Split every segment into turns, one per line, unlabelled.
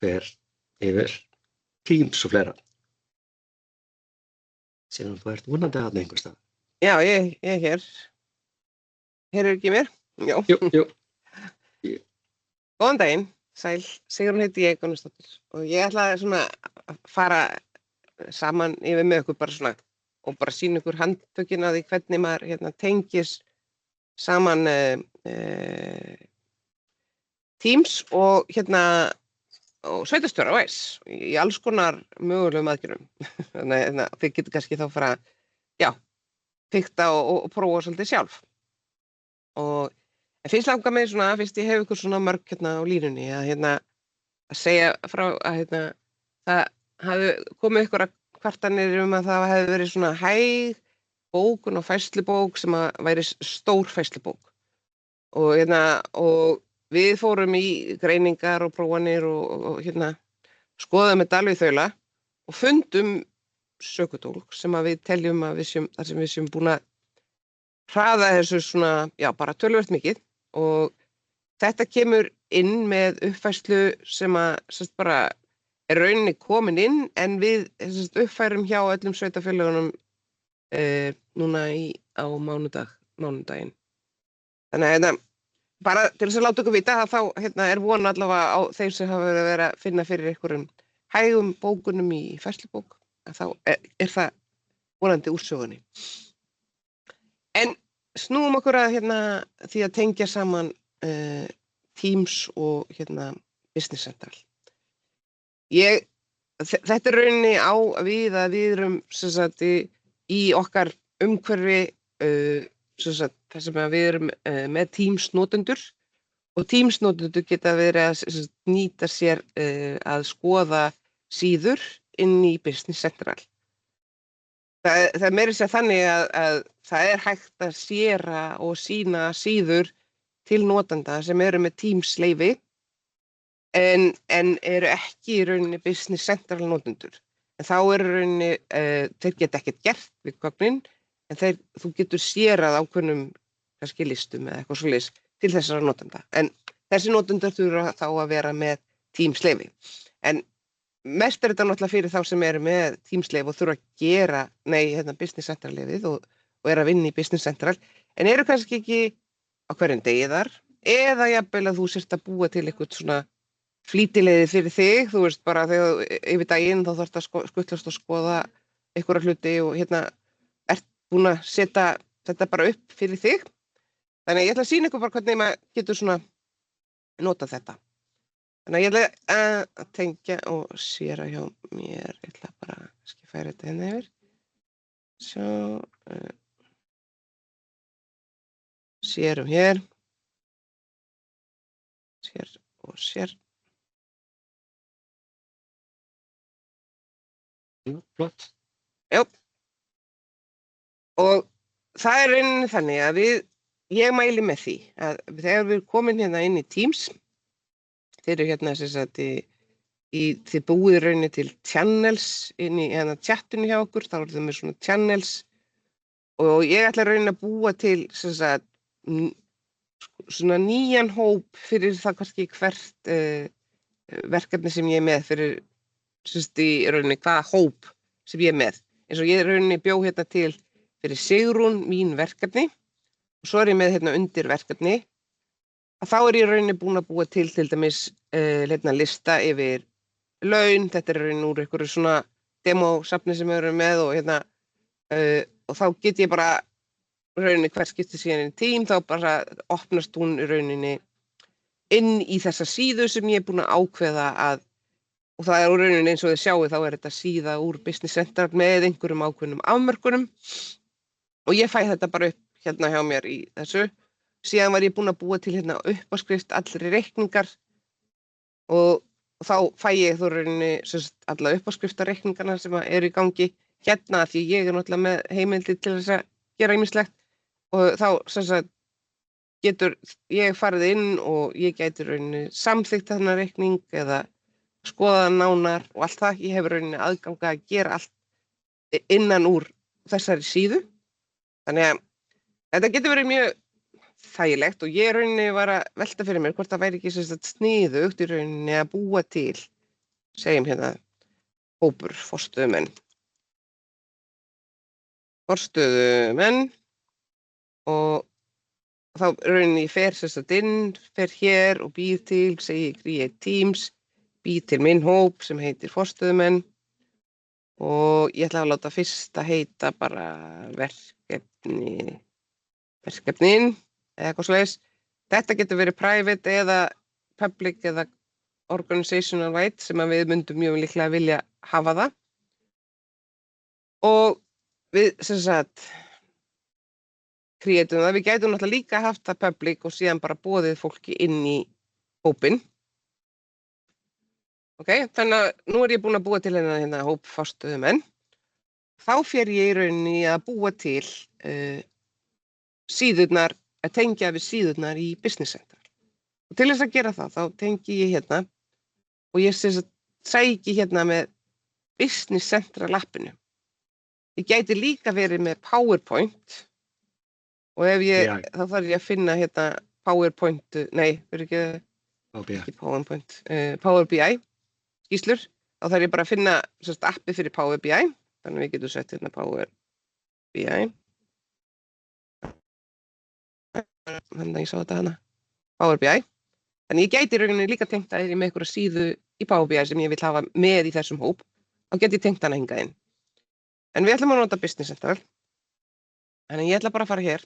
fer yfir Teams og fleira. Síðan þú ert vonandi þarna einhvers staðar.
Já, ég er hér. Heyrðu ekki í mér? Já.
Jú.
Góðan daginn, sæl, Sigrún heiti ég, Gunnarsdóttir. Og ég ætlaði svona að fara saman yfir með ykkur bara svona og bara sýna ykkur handtökin á því hvernig maður tengis saman Teams og og sveitarstjóra á Ice í alls konar mögulegum aðgerðum. Þannig að þið getur kannski þá fara fikta og prófa svolítið sjálf. Og fyrst langar mig svona, fyrst ég hef ykkur svona mörg á línunni að segja frá að það hafi komið ykkur að kvartanir að það hefði verið svona hæg bókun og færslubók sem að væri stór færslubók. Og við fórum í greiningar og prófanir og skoðum þetta alveg í þaula og fundum sökudólg sem að við teljum að þar sem við séum búin að hraða þessu svona, bara töluvert mikið. Og þetta kemur inn með uppfærslu sem að bara er rauninni komin inn en við uppfærum hjá öllum sveitarfélögunum núna á mánudaginn. Þannig að bara til þess að láta ykkur vita að þá er von allavega á þeim sem hafa verið að finna fyrir einhverjum hægum bókunum í færslubók að þá er það vonandi úr sögunni. En snúum okkur að því að tengja saman Teams og Business Central. Þetta er rauninni á við að við erum í okkar umhverfi þar sem við erum með Teams notendur og Teams notendur geta verið að nýta sér að skoða síður inn í Business Central. Það meira sér þannig að það er hægt að séra og sýna síður til notenda sem eru með Teams leyfi en eru ekki í rauninni Business Central notendur. En þá eru rauninni, þeir geta ekkert gert við gögnin, en þú getur sérað ákveðnum kannski listum eða eitthvað svoleiðis til þessara notenda. En þessi notendur þurfa þá að vera með Teams leyfi. En mest er þetta náttúrulega fyrir þá sem eru með Teams leyfi og þurfa að gera, Business Central leyfið og eru að vinna í Business Central, en eru kannski ekki á hverjum degi þar, eða jafnvel að þú sért að búa til eitthvað svona flýtileiði fyrir þig, þú veist bara þegar yfir daginn þá þarftu að skutlast og skoða einhverja hluti og ert búin að setja þetta bara upp fyrir þig. Þannig að ég ætla að sýna ykkur bara hvernig maður getur svona notað þetta. Þannig að ég ætla að tengja og séra hjá mér, ég ætla bara að færa þetta yfir. Svo, sérum hér, sér og sér.
Flott.
Já. Og það er rauninni þannig að ég mæli með því að þegar við komin inn í Teams, þeir eru þið búið rauninni til channels inn í chatinu hjá okkur, þá eru þau með svona channels og ég ætla rauninni að búa til svona nýjan hóp fyrir það kannski hvert verkefni sem ég er með fyrir í rauninni hvaða hóp sem ég er með. Eins og ég rauninni bjó til fyrir Sigrún mín verkefni og svo er ég með undir verkefni að þá er ég rauninni búin að búa til dæmis lista yfir laun, þetta er rauninni úr einhverju svona demosafni sem við erum með og þá get ég bara rauninni hvert skipti síðan í tím, þá bara opnast hún rauninni inn í þessa síðu sem ég er búin að ákveða og það er úr rauninni eins og þið sjáu þá er þetta síða úr Business Central með einhverjum ákveðnum afmörkunum og ég fæ þetta bara upp hjá mér í þessu. Síðan var ég búin að búa til uppáskrift allri reikningar og þá fæ ég þó rauninni alla uppáskriftarreikningarna sem eru í gangi því ég er náttúrulega með heimildi til þess að gera ýmislegt og þá getur ég farið inn og ég gæti rauninni samþykkt þennan reikning eða skoða nánar og allt það. Ég hef rauninni aðganga að gera allt innan úr þessari síðu. Þannig að þetta getur verið mjög þægilegt og ég rauninni var að velta fyrir mér hvort það væri ekki sniðugt í rauninni að búa til segjum hérna hópur, forstöðumenn. Forstöðumenn og þá rauninni fer inn, fer hér og býr til, segi create teams, býr til minn hóp sem heitir forstöðumenn og ég ætla að láta fyrsta heita bara verkefnin eða eitthvað svoleiðis. Þetta getur verið private eða public eða organizational wide sem að við myndum mjög líklega vilja hafa það. Og við sem sagt creatum það. Við gætum náttúrulega líka haft það public og síðan bara boðið fólki inn í hópinn. Ok, þannig að nú ég búin að búa til hérna hóp forstöðumenn. Þá fer ég í rauninni að búa til síðurnar, að tengja við síðurnar í Business Central. Og til þess að gera það, þá tengi ég hérna og ég sæki hérna með Business Central appinu. Ég gæti líka verið með PowerPoint og ef þá þarf ég að finna hérna PowerPoint, nei, verður ekki PowerPoint, Power BI skýslur, þá þarf ég bara að finna appi fyrir Power BI, þannig að við getum sett hérna Power BI. Þannig að ég sá þetta hana, Power BI. Þannig ég gæti rauninni líka tengt að með einhverja síðu í Power BI sem ég vil hafa með í þessum hóp, þá geti ég tengt hana hingað inn. En við ætlum að nota Business Central. Þannig ég ætla bara að fara hér.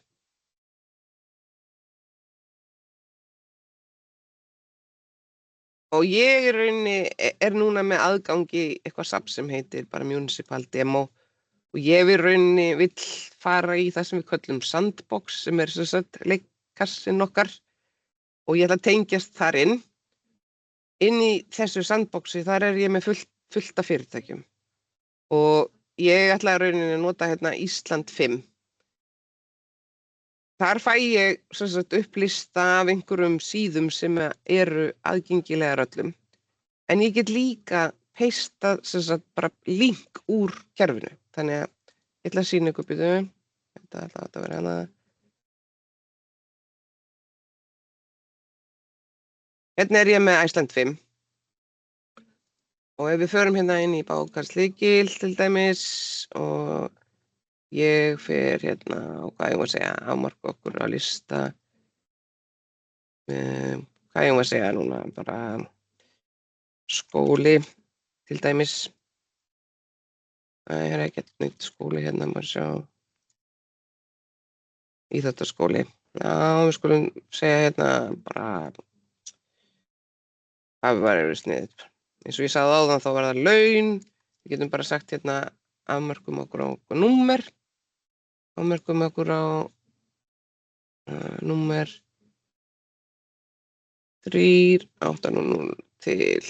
Og ég í rauninni núna með aðgangi eitthvað safn sem heitir bara Municipal Demo og ég í rauninni vill fara í það sem við köllum Sandbox sem sem sagt leikkassin okkar og ég ætla að tengjast þar inn. Inn í þessu Sandboxi þar ég með fullt af fyrirtækjum og ég ætla að rauninni að nota hérna Ísland 5. Þar fæ ég upplista af einhverjum síðum sem eru aðgengilegar öllum. En ég get líka peista bara link úr kerfinu. Þannig að ég ætla að sýna ykkur býtu. Þetta ætla að vera hana. Hérna ég með Ísland 5. Og ef við förum hérna inn í bókhalslykil til dæmis og ég fer hérna og hvað ég var að segja, afmarka okkur á lista. Hvað ég var að segja núna, bara skóli til dæmis. Það ekkert nýtt skóli hérna, maður sjá. Íþróttaskóli. Já, við skulum segja hérna bara hvað var sniðið. Eins og ég sagði áðan þá var það laun. Við getum bara sagt hérna afmörkum okkur á númer. Afmörkum okkur á númer 380 til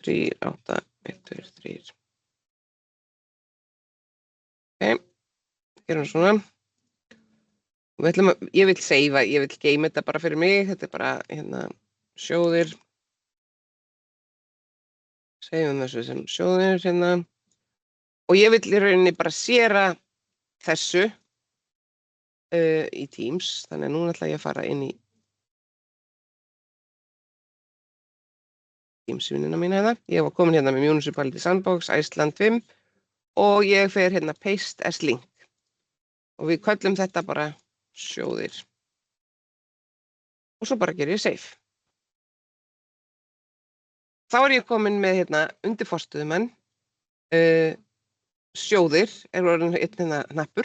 38123. Ok, gerum svona. Ég vil seifa, ég vil geima þetta bara fyrir mig. Þetta bara hérna sjóðir. Seifum þessu sem sjóðir hérna. Og ég vil í rauninni bara séra þessu í Teams. Þannig að núna ætla ég að fara inn í Teams-vinnuna mína hérna. Ég var komin hérna með Municipality Sandbox, Ísland 5 og ég fer hérna Paste as Link. Og við köllum þetta bara sjóðir. Og svo bara ger ég Save. Þá ég komin með hérna undir forstöðumenn. Sjóðir orðinn einn hérna hnappur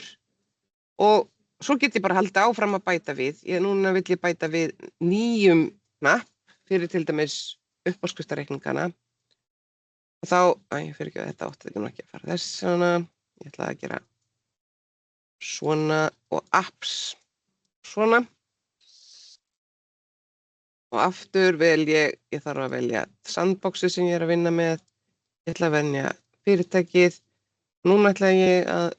og svo get ég bara haldið áfram að bæta við. Núna vill ég bæta við nýjum hnapp fyrir til dæmis uppáskriftarreikningana. Og þá, ég fyrir ekki að þetta átti ekki að fara þess svona. Ég ætla að gera svona og apps svona. Og aftur ég þarf að velja sandboxi sem ég að vinna með. Ég ætla að velja fyrirtækið. Núna ætla ég að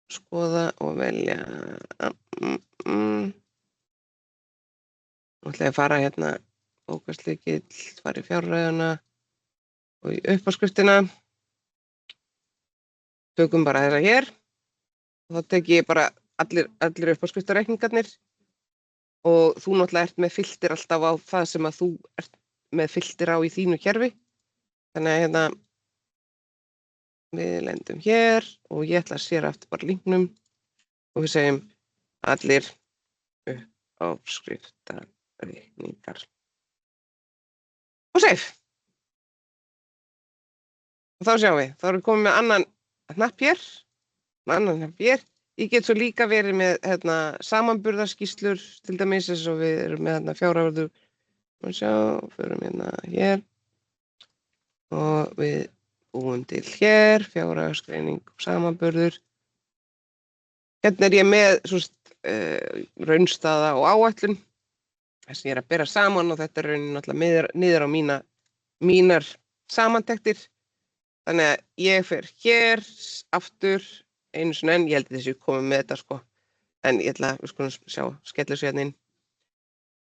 skoða og velja. Nú ætla ég að fara hérna bókhaldslykill, fara í fjárreiðuna og í uppáskriftina. Tökum bara þessa hér. Og þá tek ég bara allir uppáskriftarreikningarnir. Og þú náttúrulega ert með filter alltaf á það sem að þú ert með filter á í þínu kerfi. Þannig að hérna við lendum hér og ég ætla að sér aftur bara linknum og við segjum allir uppáskriftarreikningar og save. Og þá sjáum við, þá erum við komið með annan hnapp hér. Ég get svo líka verið með samanburðarskýrslur, til dæmis eins og við erum með fjárafurður. Förum hérna hér og við búum til hér, fjárhagsgreining og samanburður. Hérna er ég með raunstaða og áætlun, þess að ég er að bera saman og þetta er raunin náttúrulega niður á mínar samantektir. Þannig að ég fer hér aftur einu sinni enn, ég held að þessi komið með þetta sko, en ég ætla að við skulum sjá, skellu sér hérna inn.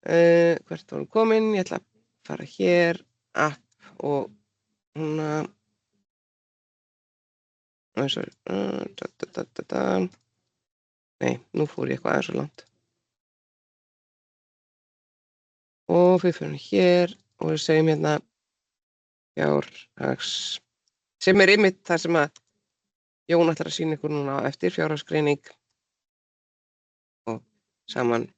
Hvert vorum komin, ég ætla að fara hér, app og hún Nei, nú fór ég eitthvað aðeins svo langt. Og við fyrir hér og við segjum hérna fjárhags, sem er einmitt það sem að Jón ætlar að sýna ykkur núna á eftir, fjárhagsgreining og samanburður.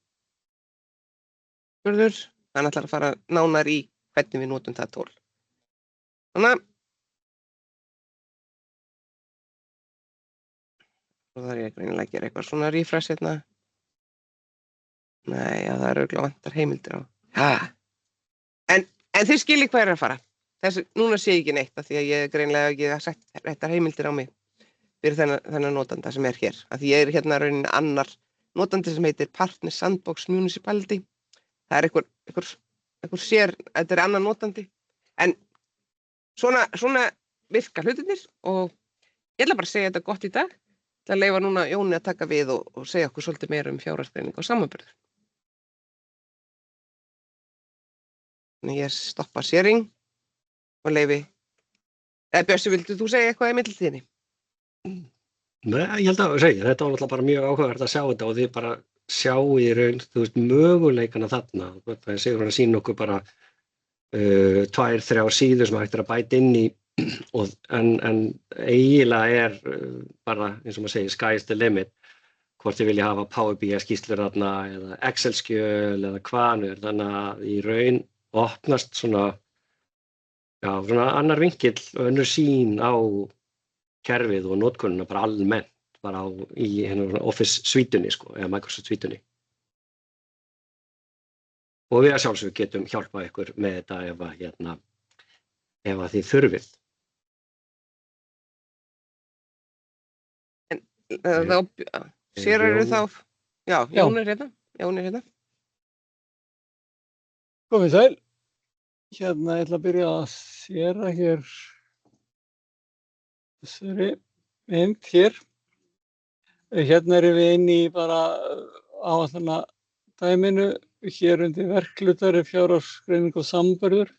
Hann ætlar að fara nánar í hvernig við notum það tól. Þannig og það er ég greinilega að gera eitthvað svona refresh hérna. Nei, já, það er örugglega vantar heimildir á. En þið skiljið hvað er að fara. Núna sé ég ekki neitt af því að ég greinilega ekki að setja réttar heimildir á mig fyrir þennan notanda sem er hér. Af því ég er hérna rauninni annar notandi sem heitir Partner Sandbox Municipality. Það er einhver sér, þetta er annar notandi. En svona virka hlutirnir og ég ætla bara að segja þetta gott í dag. Ég ætla að leyfa núna Jóni að taka við og segja okkur svolítið meira fjárhagsgreining og samanburður. Þannig ég stoppa sharing og leyfi. Bjössi, vildu þú segja eitthvað í millitíðinni?
Nei, ég held að segja, þetta var náttúrulega bara mjög áhugavert að sjá þetta og þið bara sjá í raun, möguleikana þarna. Það er sigur hann að sýna okkur bara 2-3 síður sem hægt er að bæta inn í en eiginlega er bara, eins og maður segir, sky's the limit. Hvort þið vilja hafa Power BI skýrslur þarna eða Excel-skjöl eða hvaðnur, þannig að í raun opnast svona annar vinkill og önnur sýn á kerfið og notkunina bara almennt, bara í Office suite-unni sko, eða Microsoft suite-unni. Og við að sjálfsög getum hjálpað ykkur með þetta ef að þið þurfið.
Sér eru þá, já, Jón er hérna.
Komið sæl. Hérna ég ætla að byrja að séra hér þessari mynd hér. Hérna erum við inn í bara áætlana dæminu, hér undir verkhlutari, fjárhagsgreining og samanburður.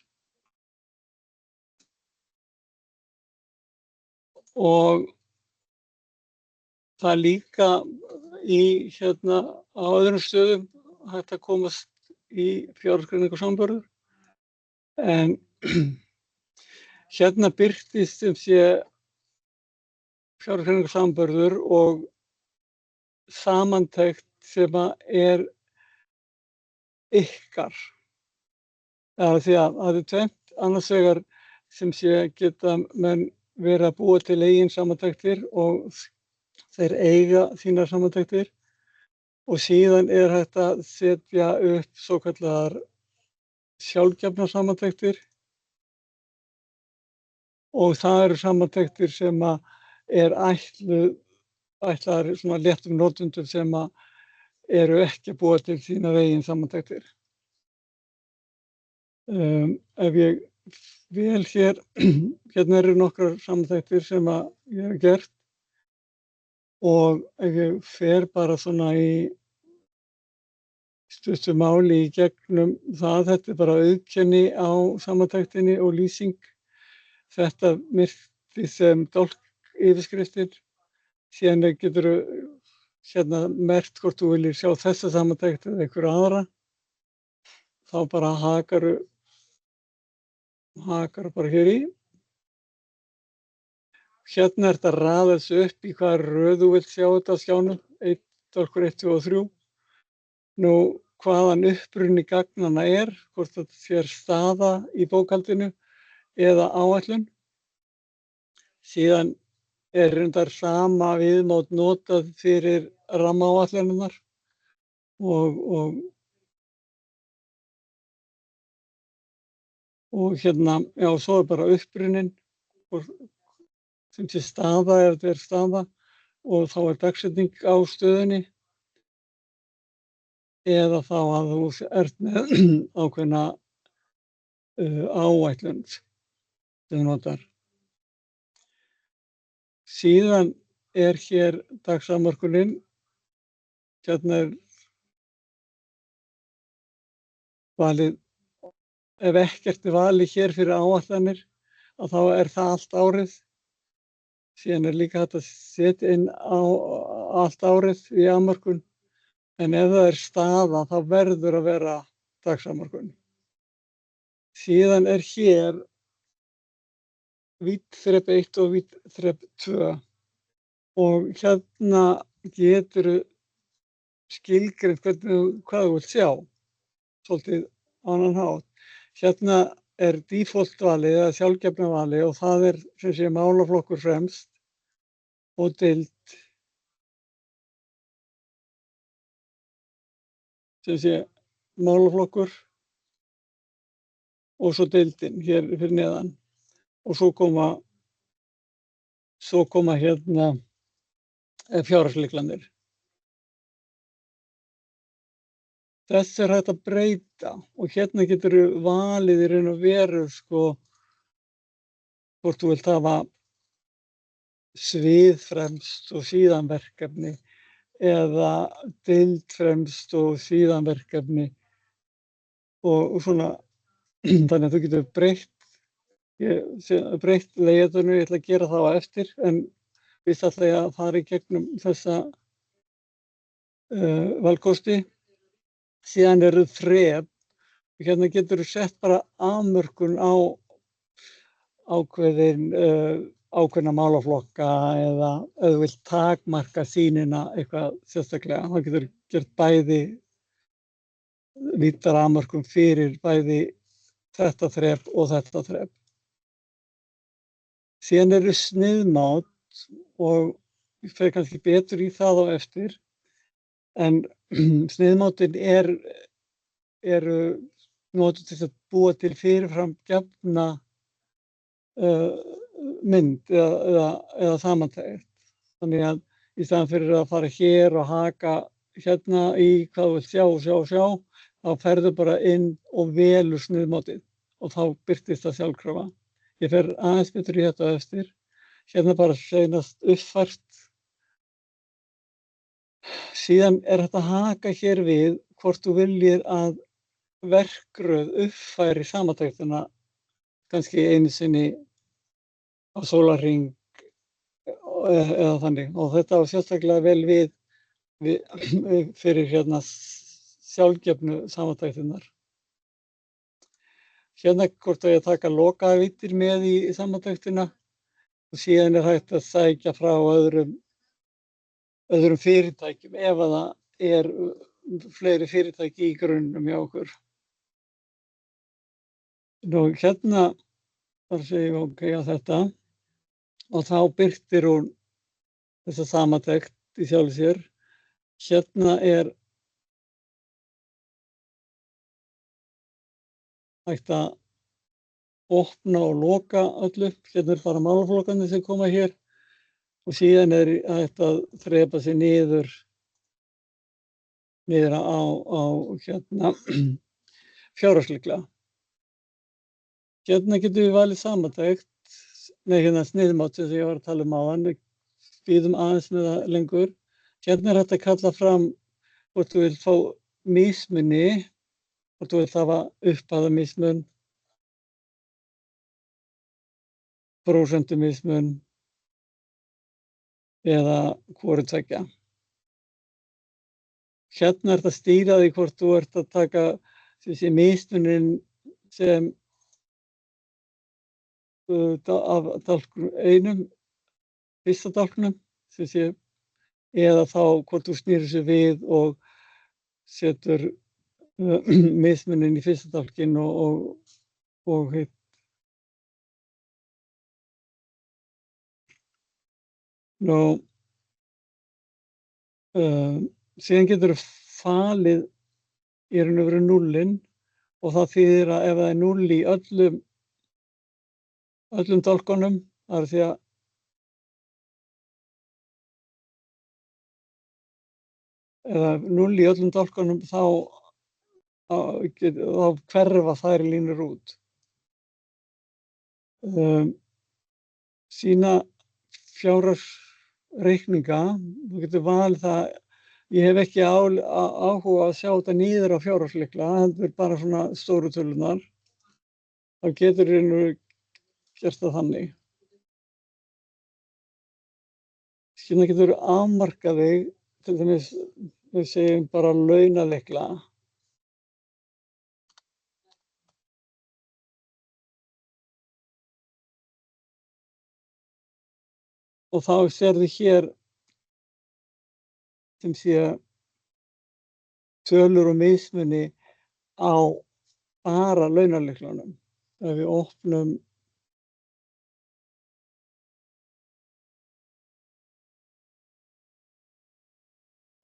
Og það líka í á öðrum stöðum hægt að komast í fjárhagsgreining og samanburður. En hérna birtist sem sé fjárhagsgreining og samanburður og samantekt sem er ykkar. Því að það er tvennt, annars vegar sem sé geta menn verið að búa til eigin samantektir og þeir eiga þínar samantektir og síðan er hægt að setja upp svokallaðar sjálfgefnar samantektir og það eru samantektir sem er ætlaðar svona léttum notendum sem eru ekki að búa til sínar eigin samantektir. Ef ég vel hér, hérna eru nokkrar samantektir sem ég hef gert og ef ég fer bara svona í stuttu máli í gegnum það, þetta er bara auðkenni á samantektinni og lýsing. Þetta myrti sem dálk yfirskriftir. Síðan getur hérna merkt hvort þú viljir sjá þessa samantekt eða einhverja aðra. Þá bara hakaru hakar bara hér í. Hérna er þetta að raða þessu upp í hvaða röð þú vilt sjá þetta á skjánum, 1, dálkur 1, 2 og 3. Nú, hvaðan uppruni gagnanna er, hvort þetta sé staða í bókhaldinu eða áætlun. Síðan er reyndar sama viðmót notað fyrir rammaáætlanirnar og hérna, já, svo er bara upprunin sem sé staða ef þetta er staða og þá er dagsetning á stöðunni eða þá að þú ert með ákveðna áætlun sem þú notar. Síðan er hér dagsafmörkunin, hérna er valið, ef ekkert er valið hér fyrir áætlanir, að þá er það allt árið. Síðan er líka hægt að setja inn á allt árið í afmörkun, en ef það er staða þá verður að vera dagsafmörkun. Síðan er hér víddþrep 1 og víddþrep 2 og hérna geturðu skilgreint hvað þú vilt sjá, svolítið á annan hátt. Hérna er default valið eða sjálfgefna valið og það er sem sé málaflokkur fremst og deild sem sé málaflokkur og svo deildin hér fyrir neðan og svo koma hérna fjárhagslyklarnir. Þess er hægt að breyta og hérna geturðu valið í raun og veru hvort þú vilt hafa svið fremst og síðan verkefni eða deild fremst og síðan verkefni og svona þannig að þú getur breytt layoutinu, ég ætla að gera það á eftir en fyrst ætla ég að fara í gegnum þessa valkosti. Síðan eru þrep og hérna getur þú sett bara afmörkun á ákveðna málaflokka eða ef þú vilt takmarka sýnina eitthvað sérstaklega. Það getur gert bæði víddar afmörkun fyrir bæði þetta þrep og þetta þrep. Síðan eru sniðmát og ég fer kannski betur í það á eftir en sniðmátin eru notuð til að búa til fyrirfram gefna mynd eða samantekt. Þannig að í staðan fyrir að fara hér og haka hérna í hvað þú vilt sjá, þá ferðu bara inn og velur sniðmátið og þá birtist það sjálfkrafa. Ég fer aðeins betur í þetta eftir. Hérna bara seinast uppfært. Síðan er hægt að haka hér við hvort þú viljir að verkröð uppfæri samantektina kannski einu sinni á sólarhring eða þannig og þetta á sérstaklega vel við fyrir hérna sjálfgefnu samantektinnar. Hérna hvort að ég taka lokaðar víddir með í samantektina og síðan er hægt að sækja frá öðrum fyrirtækjum ef að það er fleiri fyrirtæki í grunnum hjá okkur. Nú hérna þar segjum við ok á þetta og þá birtir hún þessa samantekt í sjálfu sér. Hérna er hægt að opna og loka öllu. Hérna er bara málaflokkarnir sem koma hér og síðan er hægt að þrepa sig niður á hérna fjárhagslykla. Hérna getum við valið samantekt, hérna sniðmát sem ég var að tala um áðan, við bíðum aðeins með það lengur. Hérna er hægt að kalla fram hvort þú vilt fá mismuni, hvort þú vilt hafa upphæðamismun, prósentumismun eða hvoru tveggja. Hérna er þetta að stýra því hvort þú ert að taka mismunin sem af dálknum einum, fyrsta dálknum, sem sé, eða þá hvort þú snýrir sér við og setur mismuninn í fyrsta dálkinn og hitt. Síðan getur þú falið í raun og veru núllinn og það þýðir að ef það er núll í öllum dálkunum, það er því að eða núll í öllum dálkunum þá hverfa þær línur út. Sýna fjárhagsreikninga, þú getur valið það, ég hef ekki áhuga að sjá þetta niður á fjárhagslykla, heldur bara svona stóru tölunar, þá getur gert það þannig. Síðan getur afmarkað þig, til dæmis við segjum bara launalykla. Og þá sérðu hér sem sé tölur og mismuni á bara launalyklunum. Ef við opnum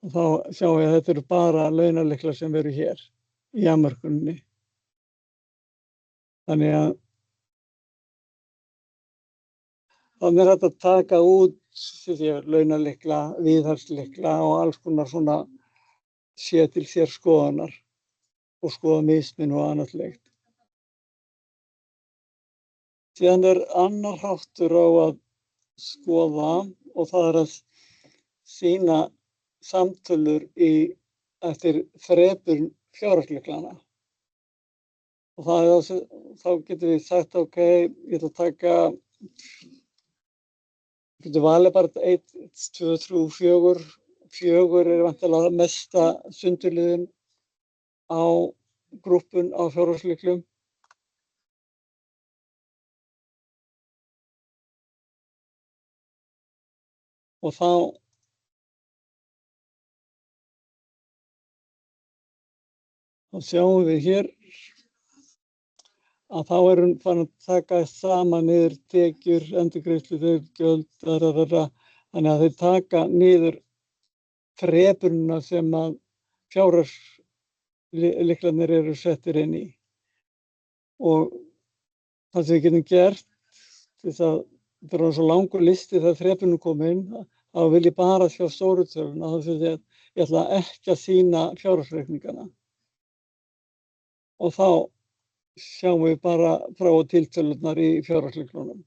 og þá sjáum við að þetta eru bara launalyklar sem eru hér í afmörkuninni. Þannig að þannig er hægt að taka út launalykla, viðhaldslykla og alls konar svona sé til sér skoðunar og skoða mismun og annað slíkt. Síðan er annar háttur á að skoða og það er að sýna samtölur eftir þrepun fjárhagslyklana. Og þá getum við sagt, ok, ég ætla að taka, getum valið bara 1, 2, 3, 4. 4 er væntanlega mesta sundurliðun á grúppun á fjárhagslyklum. Og þá sjáum við hér að þá erum farin að taka saman niður tekjur, endurgreiðslur, gjöld, þannig að þeir taka niður þrepunina sem að fjárhagslyklarnir eru settir inn í. Og það sem við getum gert, til þess að þetta er svo langur listi þegar þrepunum komin, þá vil ég bara sjá stóru töluna, þá sem ég ætla ekki að sýna fjárhagsreikningana. Og þá sjáum við bara frá og til tölurnar í fjárhagslyklunum.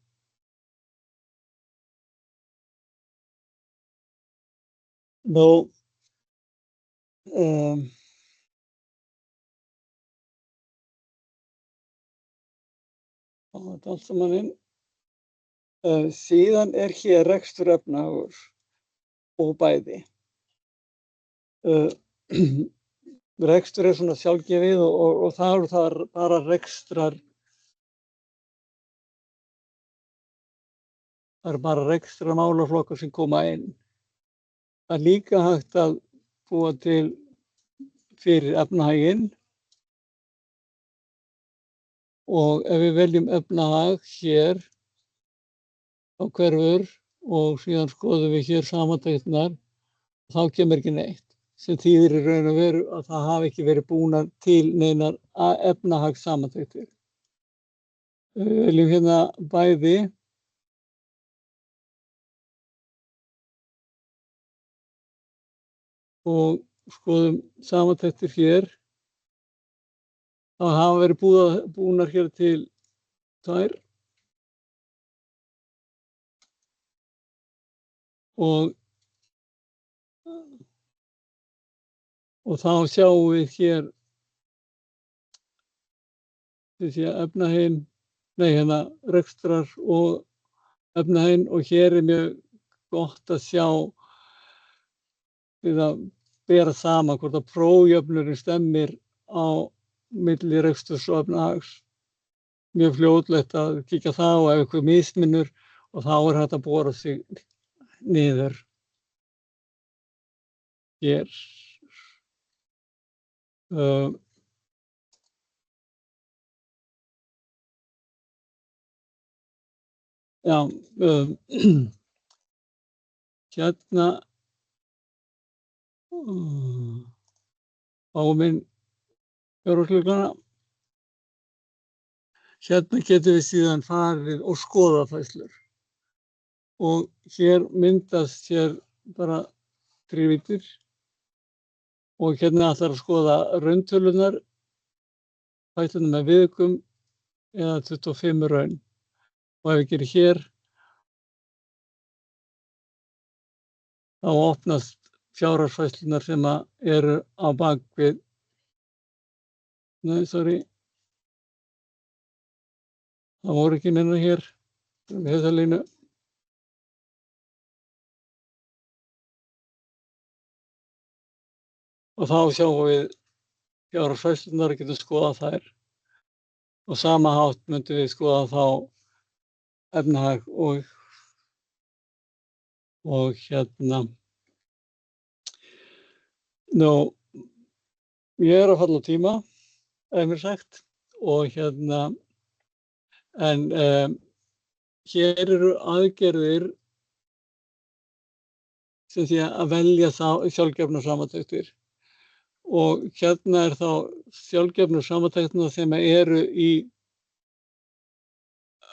Þetta allt saman inn. Síðan er hér rekstur efnahagur og bæði. Rekstur er svona sjálfgefið og það eru þar bara rekstrar. Það eru bara rekstramálaflokkar sem koma inn. Það er líka hægt að búa til fyrir efnahaginn. Og ef við veljum efnahag hér á hverfur og síðan skoðum við hér samantektirnar, þá kemur ekki neitt. Sem þýðir í raun og veru að það hafi ekki verið búnar til neinar efnahagssamantektir. Við veljum hérna bæði. Og skoðum samantektir hér. Það hafa verið búnar hér til 2. Og þá sjáum við hér efnahaginn, hérna rekstrar og efnahaginn, og hér er mjög gott að sjá við að bera saman hvort að prófjöfnurinn stemmir á milli reksturs og efnahags. mjög fljótlegt að kíkja það og ef eitthvað mismunur og þá hægt að bora sig niður hér. Já, hérna fáum inn fjárhagslögana. Hérna getum við síðan farið og skoða færslur. Og hér myndast hér bara þrívíddir og hérna ætlar að skoða rauntölunar, færslurnar með viðaukum eða 25 raun. Og ef við gerum hér, þá opnast fjárhagsfærslunar sem eru á bakvið, það voru ekki neina hér, við þessa línu. Og þá sjáum við fjárhagsfærslunar og getum skoðað þær. Og sama hátt myndum við skoða þá efnahag og hérna. Nú, ég að falla á tíma, mér sagt, og hérna, en hér eru aðgerðir sem því að velja sjálfgefnar samantektir. Og hérna þá sjálfgefnar samantektirna sem eru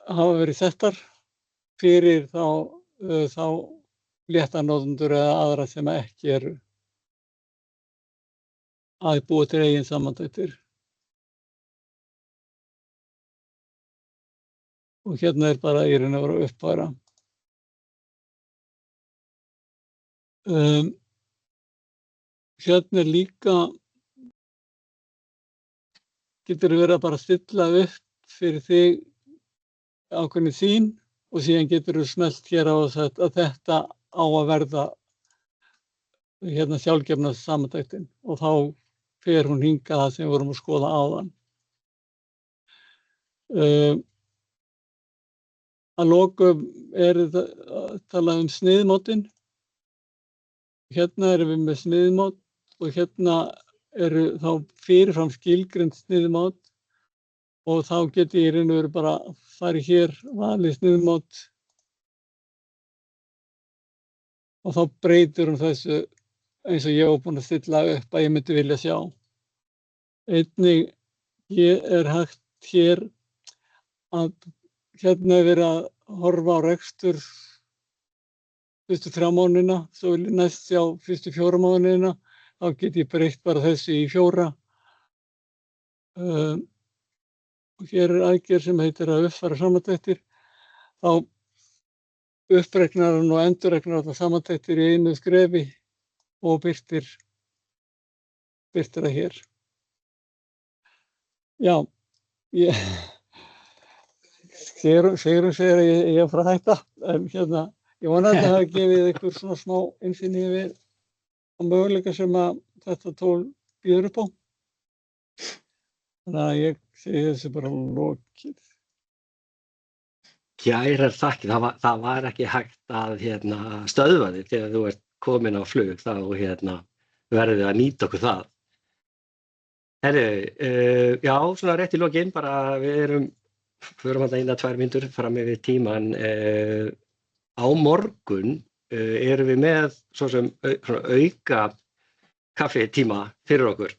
hafa verið settar fyrir þá léttanotendur eða aðra sem ekki eru að búa til eigin samantektir. Og hérna bara í raun og veru að uppfæra. Hérna líka getur verið að bara stilla upp fyrir þig ákveðni þín og síðan getur þú smellt hér á að þetta á að verða hérna sjálfgefna samantektin og þá fer hún hingað það sem við vorum að skoða áðan. Að lokum talað sniðmótin. Hérna erum við með sniðmót og hérna eru þá fyrirfram skilgreind sniðmót og þá geti ég í raun og veru bara farið hér, valið sniðmót og þá breytir hún þessu eins og ég var búinn að stilla upp að ég myndi vilja sjá. Einnig er hægt hér að hérna er verið að horfa á rekstur fyrstu 3 mánuðina, svo vil ég næst sjá fyrstu 4 mánuðina, þá get ég breytt bara þessu í 4. Og hér er aðgerð sem heitir að uppfæra samantektir. Þá uppreknar hann og endurreknar allar samantektir í einu skrefi og birtir það hér. Já, Sigrún segir að ég er frá að hætta, en hérna, ég vona að þetta hafi gefið ykkur svona smá innsýn yfir á möguleika sem að þetta tól býður upp á. Þannig að ég segi þessu bara lokið.
Kærar þakkir, það var ekki hægt að stöðva þig þegar þú ert komin á flug, þá verðum við að nýta okkur það. Herru, já, svona rétt í lokin, bara við förum alltaf 1-2 mínútur fram yfir tíman. Á morgun erum við með svo sem auka kaffitíma fyrir okkur.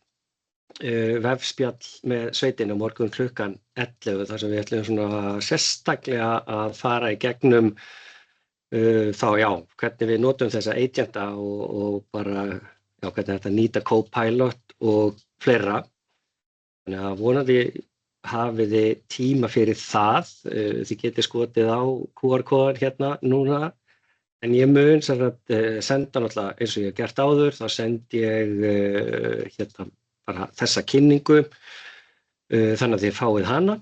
Vefspjall með sveitinni á morgun klukkan 11 þar sem við ætlum svona sérstaklega að fara í gegnum hvernig við notum þessa agenta og bara hvernig þetta nýta Copilot og fleira. Þannig að vonandi hafið þið tíma fyrir það. Þið getið skotið á QR-kóðan hérna núna. En ég mun senda náttúrulega eins og ég hef gert áður, þá sendi ég bara þessa kynningu þannig að þið fáið hana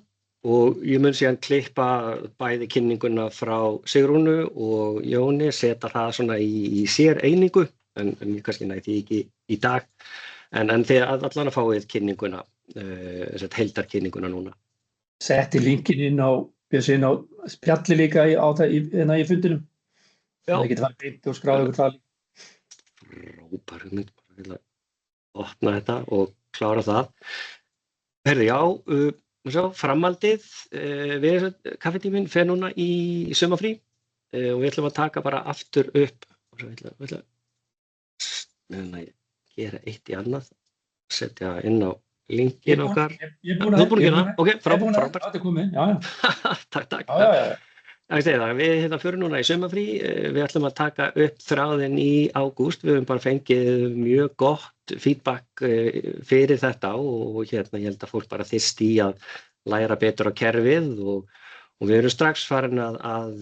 og ég mun síðan klippa bæði kynninguna frá Sigrúnu og Jóni, setja það svona í sér einingu en ég kannski næði því ekki í dag en þið allan að fáið kynninguna, heildarkynninguna núna.
setti linkin inn á spjalli líka í fundinum.
Já.
Það getur farið beint og skráð ykkur það.
Frábær hugmynd, bara vilja opna þetta og klára það. Herðu, já, framhaldið, kaffitíminn fer núna í sumarfrí og við ætlum að taka bara aftur upp og svo við ætlum að gera eitt í annað, setja inn á linkin okkar.
Ég er búin
Þú er búin að gera það? Ok,
frábært. Það er komið, já.
Takk.
Já.
Ég segi það, við förum núna í sumarfrí, við ætlum að taka upp þráðinn í ágúst, við höfum bara fengið mjög gott feedback fyrir þetta og ég held að fólk bara þyrsti í að læra betur á kerfið og við erum strax farin að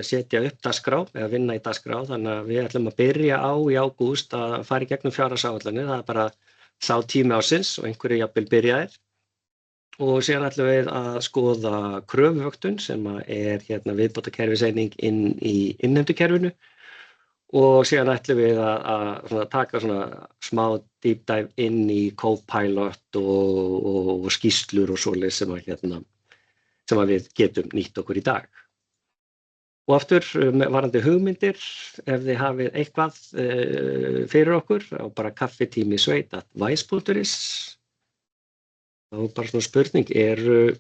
setja upp dagskrá eða vinna í dagskrá, þannig að við ætlum að byrja í ágúst að fara í gegnum fjárhagsáætlanir, það er bara þá tími ársins og einhverju jafnvel byrjaðir. Og síðan ætlum við að skoða kröfuvöktun sem er viðbótarkerfiseining inn í innheimtukerfinu og síðan ætlum við að taka svona smá deep dive inn í Copilot og skýrslur og svoleiðis sem við getum nýtt okkur í dag. Og aftur varðandi hugmyndir, ef þið hafið eitthvað fyrir okkur á bara kaffitímisveit@vice.is. Það er bara svona spurning, eru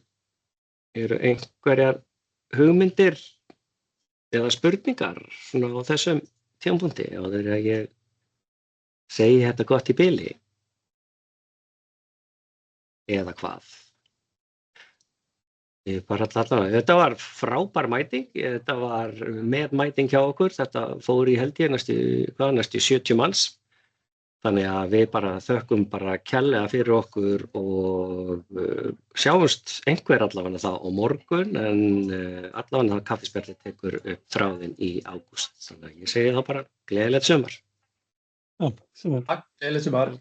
einhverjar hugmyndir eða spurningar svona á þessum tímapunkti áður að ég segi þetta gott í bili? Eða hvað? Þetta var frábær mæting, þetta var með mæting hjá okkur, þetta fór í held ég næstu 70 manns. Þannig að við bara þökkum bara kærlega fyrir okkur og sjáumst einhver allavega þá á morgun en allavega kaffispjallið tekur upp þráðinn í ágúst. Þannig að ég segi þá bara gleðilegt sumar.
Já, sumar.
Takk, gleðilegt sumar.